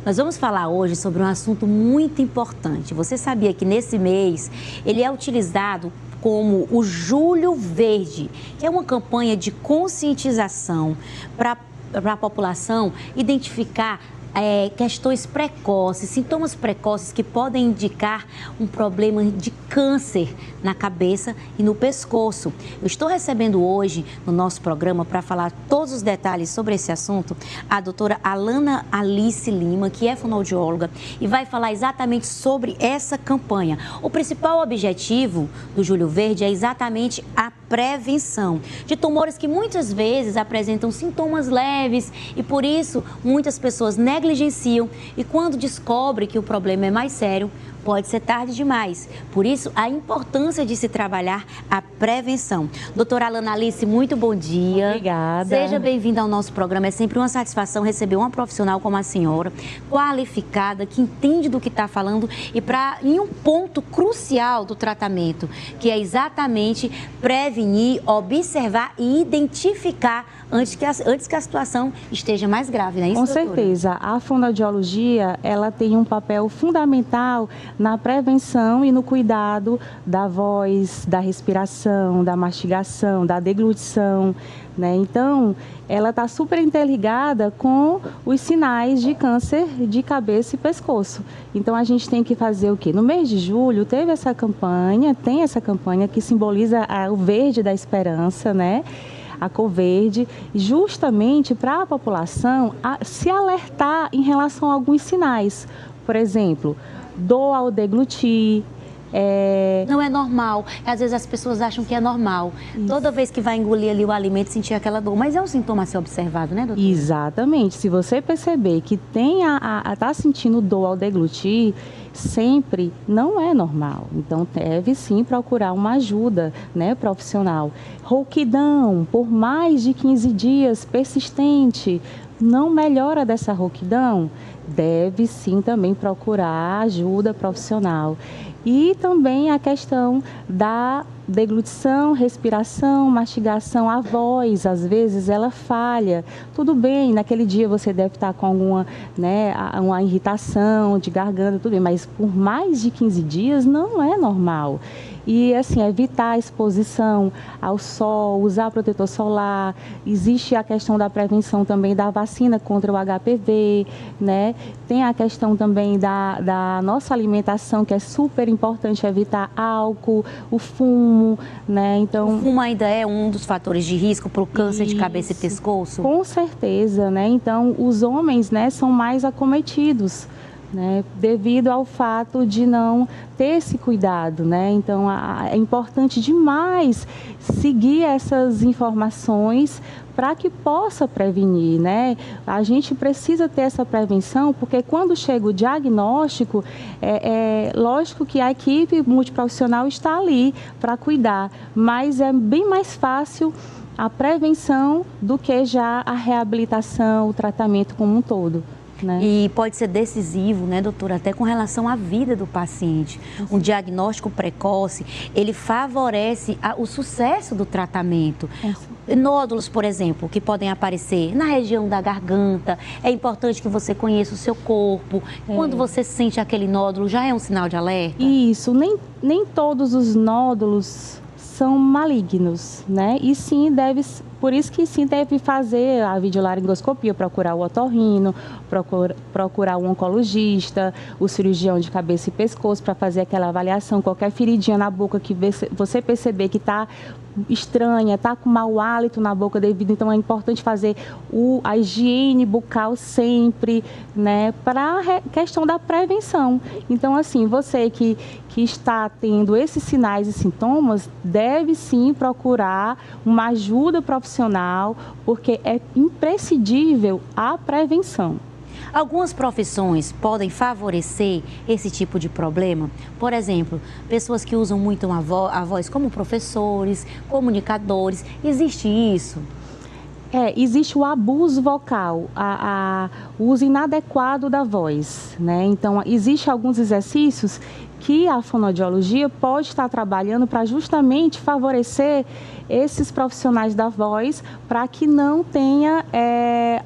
Nós vamos falar hoje sobre um assunto muito importante. Você sabia que nesse mês ele é utilizado como o Julho Verde, que é uma campanha de conscientização para a população identificar questões precoces, sintomas precoces que podem indicar um problema de câncer na cabeça e no pescoço. Eu estou recebendo hoje no nosso programa para falar todos os detalhes sobre esse assunto a doutora Alana Alice Lima, que é fonoaudióloga, e vai falar exatamente sobre essa campanha. O principal objetivo do Julho Verde é exatamente a prevenção de tumores que muitas vezes apresentam sintomas leves e por isso muitas pessoas negligenciam e quando descobre que o problema é mais sério, pode ser tarde demais. Por isso, a importância de se trabalhar a prevenção. Doutora Alana Alice, muito bom dia. Obrigada. Seja bem-vinda ao nosso programa. É sempre uma satisfação receber uma profissional como a senhora, qualificada, que entende do que está falando e em um ponto crucial do tratamento, que é exatamente prevenir, observar e identificar antes que a situação esteja mais grave, não é isso, Com doutora? certeza. A fonoaudiologia, ela tem um papel fundamental na prevenção e no cuidado da voz, da respiração, da mastigação, da deglutição, né? Então, ela está super interligada com os sinais de câncer de cabeça e pescoço. Então, a gente tem que fazer o quê? No mês de julho, tem essa campanha que simboliza o verde da esperança, né? A cor verde, justamente para a população se alertar em relação a alguns sinais. Por exemplo, dor ao deglutir. Não é normal. Às vezes as pessoas acham que é normal. Isso. Toda vez que vai engolir ali o alimento, sentir aquela dor. Mas é um sintoma a ser observado, né, doutora? Exatamente. Se você perceber que está sentindo dor ao deglutir, sempre não é normal. Então, deve sim procurar uma ajuda, né, profissional. Rouquidão, por mais de 15 dias, persistente, não melhora dessa rouquidão? Deve sim também procurar ajuda profissional. E também a questão da deglutição, respiração, mastigação, a voz, às vezes ela falha. Tudo bem, naquele dia você deve estar com alguma, né, uma irritação de garganta, tudo bem, mas por mais de 15 dias não é normal. E assim, evitar a exposição ao sol, usar protetor solar. Existe a questão da prevenção também da vacina contra o HPV, né? Tem a questão também da nossa alimentação, que é super importante evitar álcool, o fumo, né? Então, o fumo ainda é um dos fatores de risco para o câncer de cabeça e pescoço? Com certeza, né? Então, os homens, né, são mais acometidos, né, devido ao fato de não ter esse cuidado, né? Então, é importante demais seguir essas informações para que possa prevenir, né? A gente precisa ter essa prevenção, porque quando chega o diagnóstico, lógico que a equipe multiprofissional está ali para cuidar, mas é bem mais fácil a prevenção do que já a reabilitação, o tratamento como um todo. Né? E pode ser decisivo, né, doutora, até com relação à vida do paciente. Um diagnóstico precoce, ele favorece o sucesso do tratamento. Nódulos, por exemplo, que podem aparecer na região da garganta, é importante que você conheça o seu corpo. Quando você sente aquele nódulo, já é um sinal de alerta? Isso, nem todos os nódulos são malignos, né? E sim, por isso que sim deve fazer a videolaringoscopia, procurar o otorrino, procurar o oncologista, o cirurgião de cabeça e pescoço para fazer aquela avaliação. Qualquer feridinha na boca que você perceber que está estranha, está com mau hálito na boca devido, então é importante fazer a higiene bucal sempre, né, para a questão da prevenção. Então, assim, você que está tendo esses sinais e sintomas, deve sim procurar uma ajuda profissional, porque é imprescindível a prevenção. Algumas profissões podem favorecer esse tipo de problema. Por exemplo, pessoas que usam muito a voz, como professores, comunicadores. Existe isso? Existe o abuso vocal, o uso inadequado da voz, né? Então, existem alguns exercícios que a fonoaudiologia pode estar trabalhando para justamente favorecer esses profissionais da voz para que não tenha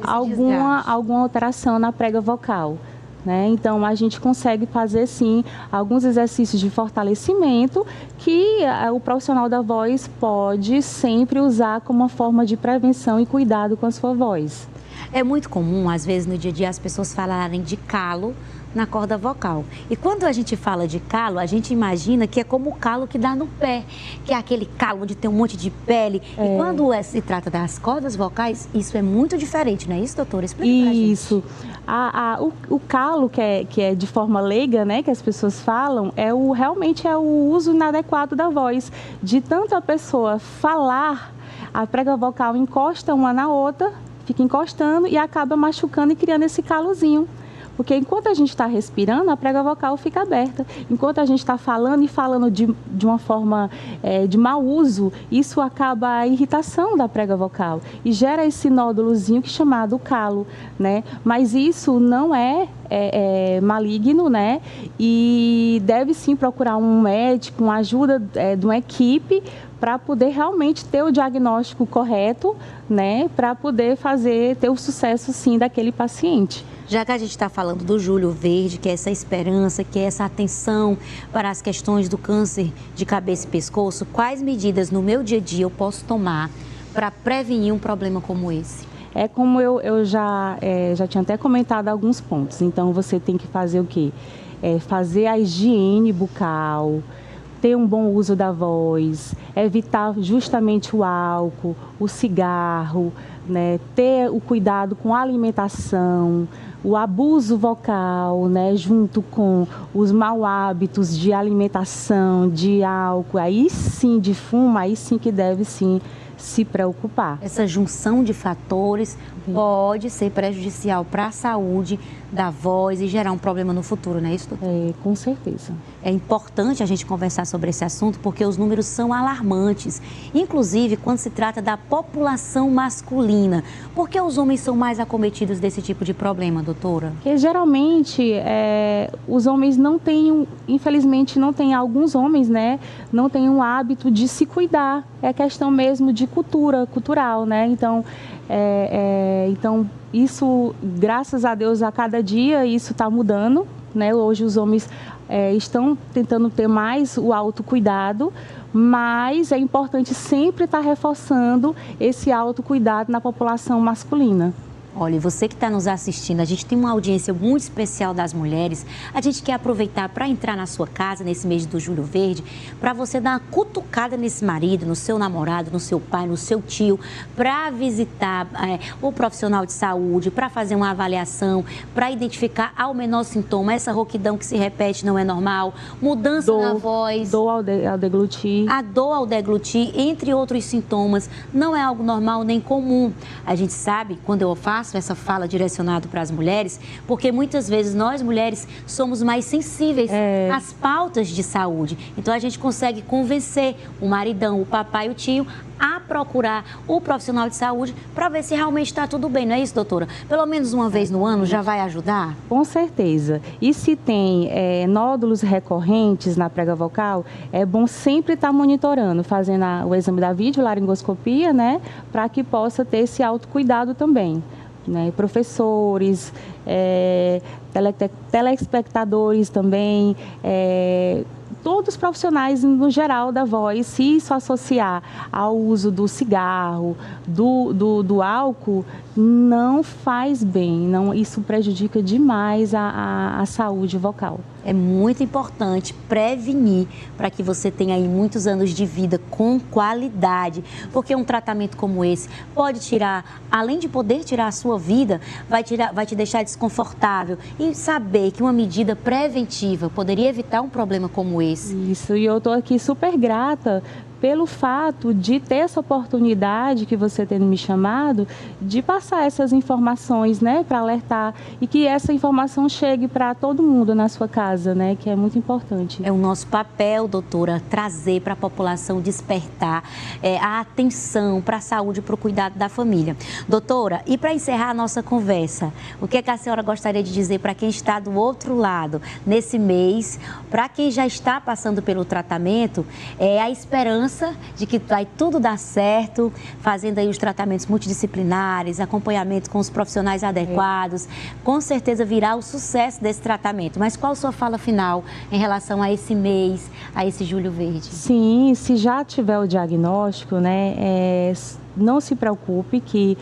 alguma alteração na prega vocal. né? Então, a gente consegue fazer, sim, alguns exercícios de fortalecimento que o profissional da voz pode sempre usar como uma forma de prevenção e cuidado com a sua voz. É muito comum, às vezes, no dia a dia, as pessoas falarem de calo na corda vocal. E quando a gente fala de calo, a gente imagina que é como o calo que dá no pé, que é aquele calo onde tem um monte de pele. E quando se trata das cordas vocais, isso é muito diferente, não é isso, doutora? Explica pra gente. Isso. O calo, que é de forma leiga, né, que as pessoas falam, realmente é o uso inadequado da voz. De tanto a pessoa falar, a prega vocal encosta uma na outra, fica encostando e acaba machucando e criando esse calozinho. Porque enquanto a gente está respirando, a prega vocal fica aberta. Enquanto a gente está falando e falando de uma forma de mau uso, isso acaba a irritação da prega vocal e gera esse nódulozinho que é chamado calo, né? Mas isso não é maligno, né? E deve sim procurar um médico, uma ajuda de uma equipe para poder realmente ter o diagnóstico correto, né? Para poder ter o sucesso sim daquele paciente. Já que a gente está falando do Julho Verde, que é essa esperança, que é essa atenção para as questões do câncer de cabeça e pescoço, quais medidas no meu dia a dia eu posso tomar para prevenir um problema como esse? É como eu já tinha até comentado alguns pontos. Então, você tem que fazer o quê? Fazer a higiene bucal, ter um bom uso da voz, evitar justamente o álcool, o cigarro, né? Ter o cuidado com a alimentação, o abuso vocal, né? Junto com os maus hábitos de alimentação, de álcool, aí sim de fumo, aí sim que deve sim se preocupar. Essa junção de fatores pode ser prejudicial para a saúde da voz e gerar um problema no futuro, não é isso, doutor? Com certeza. É importante a gente conversar sobre esse assunto porque os números são alarmantes, inclusive quando se trata da população masculina. Por que os homens são mais acometidos desse tipo de problema, doutora? Porque geralmente os homens não têm, infelizmente não tem, alguns homens, né, não têm um hábito de se cuidar. É questão mesmo de cultural, né? Então, isso, graças a Deus, a cada dia isso está mudando, né? Hoje os homens estão tentando ter mais o autocuidado, mas é importante sempre estar reforçando esse autocuidado na população masculina. Olha, você que está nos assistindo, a gente tem uma audiência muito especial das mulheres. A gente quer aproveitar para entrar na sua casa nesse mês do Julho Verde, para você dar uma cutucada nesse marido, no seu namorado, no seu pai, no seu tio, para visitar o profissional de saúde, para fazer uma avaliação, para identificar ao menor sintoma, essa rouquidão que se repete não é normal, mudança na voz, dor ao deglutir. A dor ao deglutir, entre outros sintomas, não é algo normal nem comum. A gente sabe, quando eu faço essa fala direcionada para as mulheres, porque muitas vezes nós mulheres somos mais sensíveis às pautas de saúde. Então a gente consegue convencer o maridão, o papai, o tio a procurar o profissional de saúde para ver se realmente está tudo bem, não é isso, doutora? Pelo menos uma vez no ano já vai ajudar? Com certeza. E se tem nódulos recorrentes na prega vocal, é bom sempre estar monitorando, fazendo o exame da videolaringoscopia, né, para que possa ter esse autocuidado também. Né, professores, telespectadores também, todos os profissionais no geral da voz, se isso associar ao uso do cigarro, do álcool, não faz bem, isso prejudica demais a saúde vocal. É muito importante prevenir para que você tenha aí muitos anos de vida com qualidade, porque um tratamento como esse pode tirar, além de poder tirar a sua vida, vai te deixar desconfortável, e saber que uma medida preventiva poderia evitar um problema como esse. Isso, e eu estou aqui super grata pelo fato de ter essa oportunidade que você tem me chamado, de passar essas informações, né, para alertar, e que essa informação chegue para todo mundo na sua casa, né, que é muito importante. É o nosso papel, doutora, trazer para a população, despertar a atenção para a saúde e para o cuidado da família. Doutora, e para encerrar a nossa conversa, o que é que a senhora gostaria de dizer para quem está do outro lado, nesse mês, para quem já está está passando pelo tratamento, é a esperança de que vai tudo dar certo, fazendo aí os tratamentos multidisciplinares, acompanhamento com os profissionais adequados, com certeza virá o sucesso desse tratamento. Mas qual a sua fala final em relação a esse mês, a esse Julho Verde? Sim, se já tiver o diagnóstico, né, não se preocupe que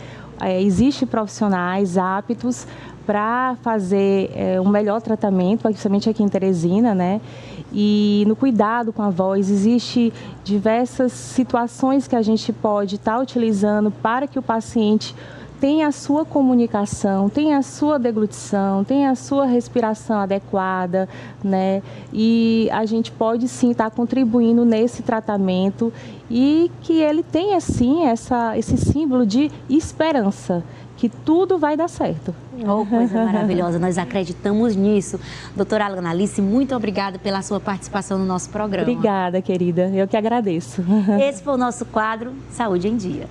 existem profissionais aptos para fazer um melhor tratamento, principalmente aqui em Teresina, né? E no cuidado com a voz, existem diversas situações que a gente pode estar utilizando para que o paciente tenha a sua comunicação, tenha a sua deglutição, tenha a sua respiração adequada, né? E a gente pode sim estar contribuindo nesse tratamento e que ele tenha sim esse símbolo de esperança, que tudo vai dar certo. Oh, coisa maravilhosa, nós acreditamos nisso. Doutora Alana Alice, muito obrigada pela sua participação no nosso programa. Obrigada, querida, eu que agradeço. Esse foi o nosso quadro Saúde em Dia.